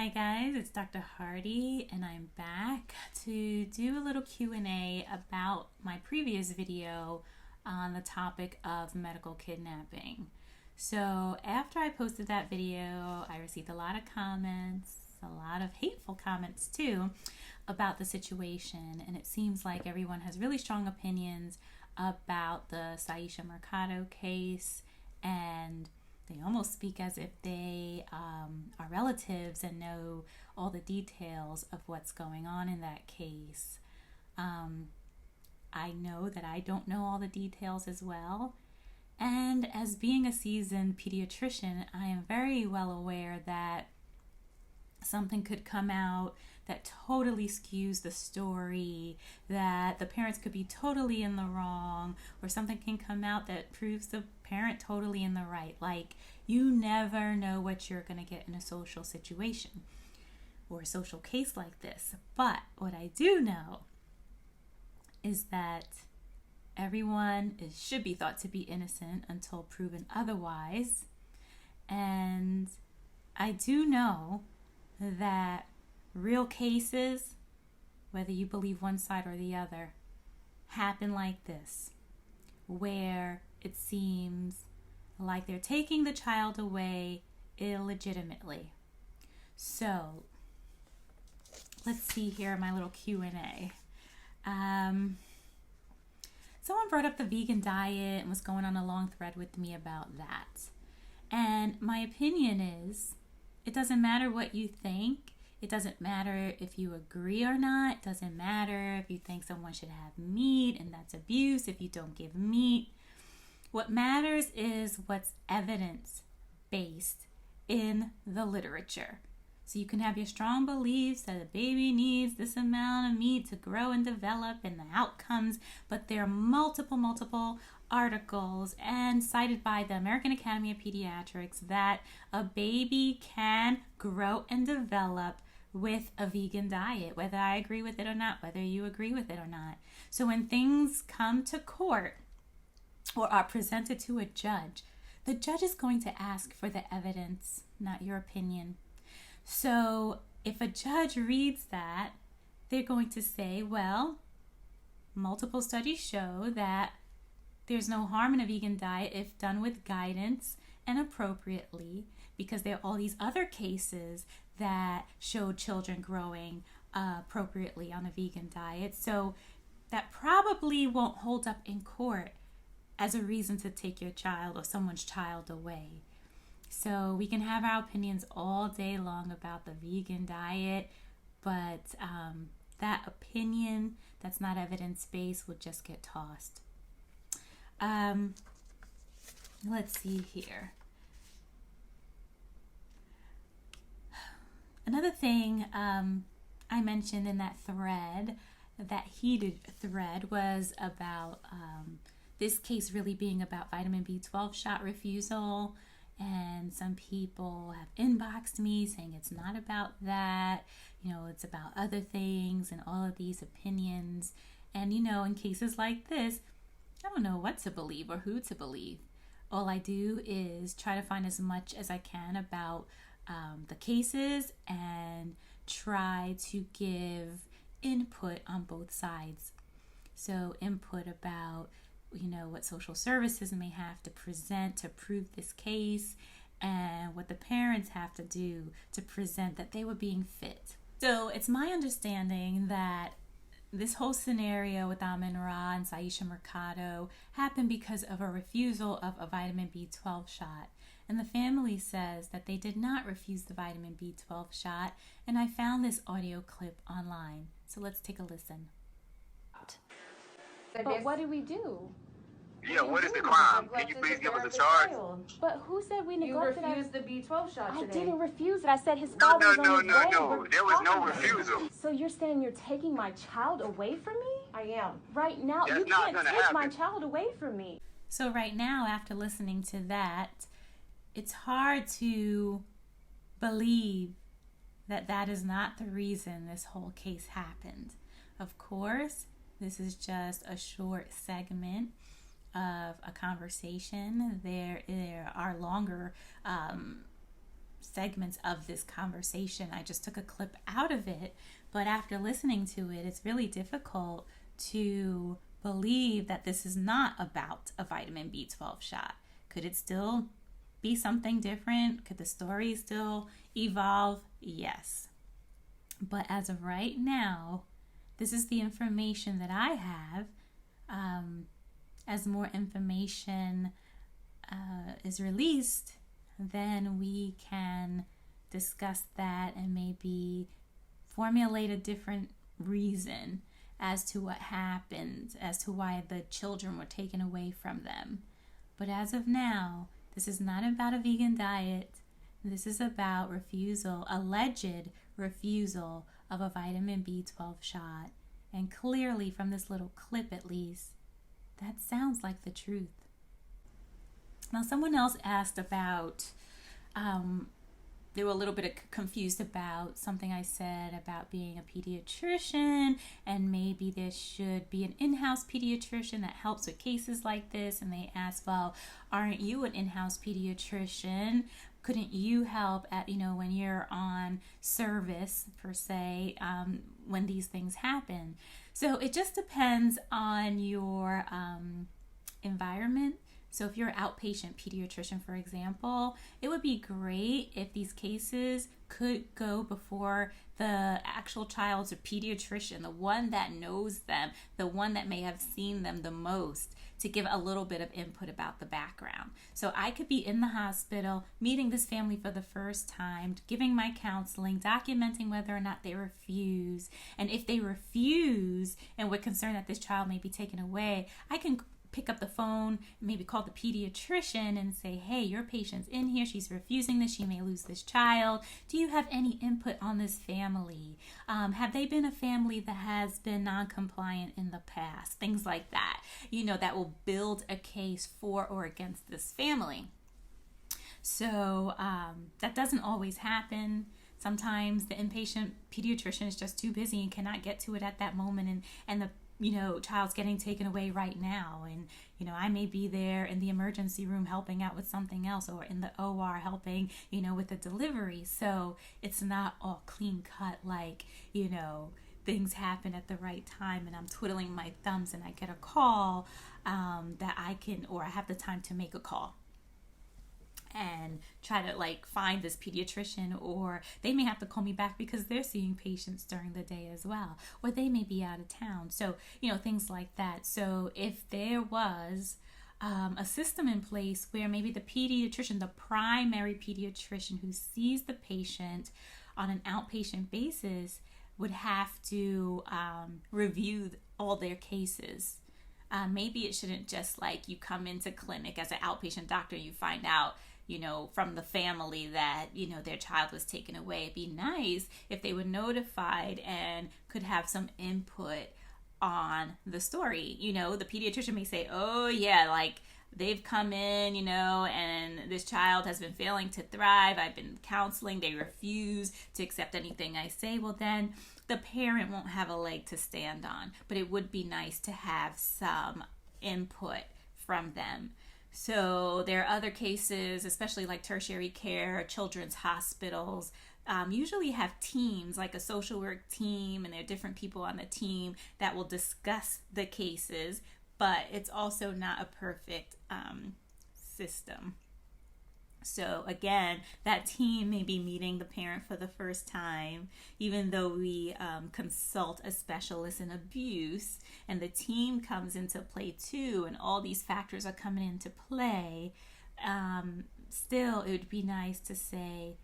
Hi guys, it's Dr. Hardy and I'm back to do a little Q&A about my previous video on the topic of medical kidnapping. So after I posted that video, I received a lot of comments, a lot of hateful comments too, about the situation, and it seems like everyone has really strong opinions about the Syesha Mercado case, and they almost speak as if they are relatives and know all the details of what's going on in that case. I know that I don't know all the details as well. And as being a seasoned pediatrician, I am very well aware that something could come out that totally skews the story, that the parents could be totally in the wrong, or something can come out that proves the parent totally in the right. Like, you never know what you're going to get in a social situation or a social case like this. But what I do know is that everyone should be thought to be innocent until proven otherwise. And I do know that real cases, whether you believe one side or the other, happen like this, where it seems like they're taking the child away illegitimately. So let's see here my little Q&A. Someone brought up the vegan diet and was going on a long thread with me about that. And my opinion is, it doesn't matter what you think. It doesn't matter if you agree or not. It doesn't matter if you think someone should have meat and that's abuse if you don't give meat. What matters is what's evidence-based in the literature. So you can have your strong beliefs that a baby needs this amount of meat to grow and develop and the outcomes, but there are multiple articles and cited by the American Academy of Pediatrics that a baby can grow and develop with a vegan diet, whether I agree with it or not, whether you agree with it or not. So when things come to court or are presented to a judge, the judge is going to ask for the evidence, not your opinion. So if a judge reads that, they're going to say, well, multiple studies show that there's no harm in a vegan diet if done with guidance and appropriately, because there are all these other cases that show children growing appropriately on a vegan diet. So that probably won't hold up in court as a reason to take your child or someone's child away. So we can have our opinions all day long about the vegan diet, but that opinion that's not evidence-based will just get tossed. Let's see here. Another thing I mentioned in that thread, that heated thread, was about this case really being about vitamin B12 shot refusal. And some people have inboxed me saying it's not about that, it's about other things and all of these opinions. And, in cases like this, I don't know what to believe or who to believe. All I do is try to find as much as I can about the cases and try to give input on both sides. So input about what social services may have to present to prove this case, and what the parents have to do to present that they were being fit. So it's my understanding that this whole scenario with Amin-Ra and Syesha Mercado happened because of a refusal of a vitamin B12 shot. And the family says that they did not refuse the vitamin B12 shot, and I found this audio clip online. So let's take a listen. But what did we do? Yeah, what is the crime? Can you please give us a charge? But who said we neglected? You refused the B12 shot today. I didn't refuse it. I said his father was on his way. No. There was no refusal. So you're saying you're taking my child away from me? I am. Right now, That's you not can't gonna take happen. my child away from me. So right now, after listening to that, it's hard to believe that that is not the reason this whole case happened. Of course, this is just a short segment of a conversation. There are longer segments of this conversation. I just took a clip out of it, but after listening to it, it's really difficult to believe that this is not about a vitamin B12 shot. Could it still be something different? Could the story still evolve? Yes. But as of right now, this is the information that I have. As more information is released, then we can discuss that and maybe formulate a different reason as to what happened, as to why the children were taken away from them. But as of now, this is not about a vegan diet. This is about alleged refusal of a vitamin B12 shot. And clearly, from this little clip at least, that sounds like the truth. Now, someone else asked about, they were a little bit confused about something I said about being a pediatrician, and maybe there should be an in-house pediatrician that helps with cases like this. And they asked, well, aren't you an in-house pediatrician? Couldn't you help at, when you're on service, per se, when these things happen? So it just depends on your environment. So if you're an outpatient pediatrician, for example, it would be great if these cases could go before the actual child's pediatrician, the one that knows them, the one that may have seen them the most, to give a little bit of input about the background. So I could be in the hospital, meeting this family for the first time, giving my counseling, documenting whether or not they refuse. And if they refuse and we're concerned that this child may be taken away, I can pick up the phone, maybe call the pediatrician and say, hey, your patient's in here. She's refusing this. She may lose this child. Do you have any input on this family? Have they been a family that has been non-compliant in the past? Things like that, that will build a case for or against this family. So that doesn't always happen. Sometimes the inpatient pediatrician is just too busy and cannot get to it at that moment, and the child's getting taken away right now, and I may be there in the emergency room helping out with something else, or in the OR helping with the delivery. So it's not all clean cut, like things happen at the right time and I'm twiddling my thumbs and I get a call that I have the time to make a call and try to find this pediatrician, or they may have to call me back because they're seeing patients during the day as well, or they may be out of town. So, things like that. So if there was a system in place where maybe the pediatrician, the primary pediatrician who sees the patient on an outpatient basis, would have to review all their cases. Maybe it shouldn't just you come into clinic as an outpatient doctor and you find out from the family that, their child was taken away. It'd be nice if they were notified and could have some input on the story. The pediatrician may say, oh yeah, they've come in, and this child has been failing to thrive. I've been counseling. They refuse to accept anything I say. Well, then the parent won't have a leg to stand on, but it would be nice to have some input from them. So there are other cases, especially tertiary care, children's hospitals, usually have teams, like a social work team, and there are different people on the team that will discuss the cases, but it's also not a perfect system. So again, that team may be meeting the parent for the first time, even though we consult a specialist in abuse, and the team comes into play too, and all these factors are coming into play. Still, it would be nice to say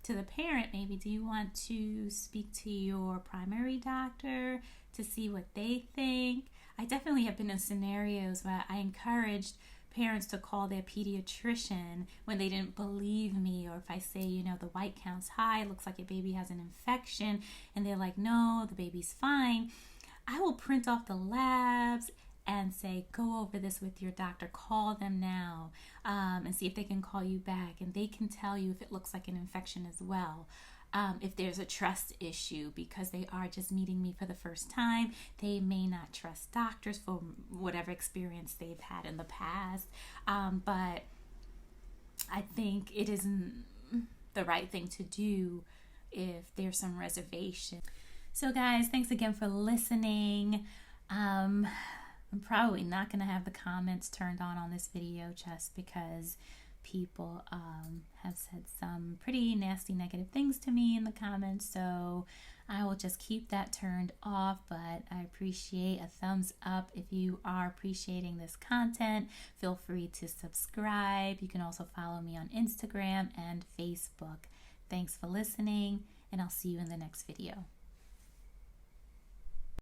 to the parent, maybe, do you want to speak to your primary doctor to see what they think? I definitely have been in scenarios where I encouraged parents to call their pediatrician when they didn't believe me, or if I say, the white count's high, it looks like your baby has an infection, and they're like, no, the baby's fine. I will print off the labs and say, go over this with your doctor, call them now, and see if they can call you back, and they can tell you if it looks like an infection as well. If there's a trust issue, because they are just meeting me for the first time, they may not trust doctors for whatever experience they've had in the past. But I think it is the right thing to do if there's some reservation. So guys, thanks again for listening. I'm probably not going to have the comments turned on this video just because people have said some pretty nasty negative things to me in the comments, so I will just keep that turned off. But I appreciate a thumbs up if you are appreciating this content. Feel free to subscribe. You can also follow me on Instagram and Facebook. Thanks for listening, and I'll see you in the next video.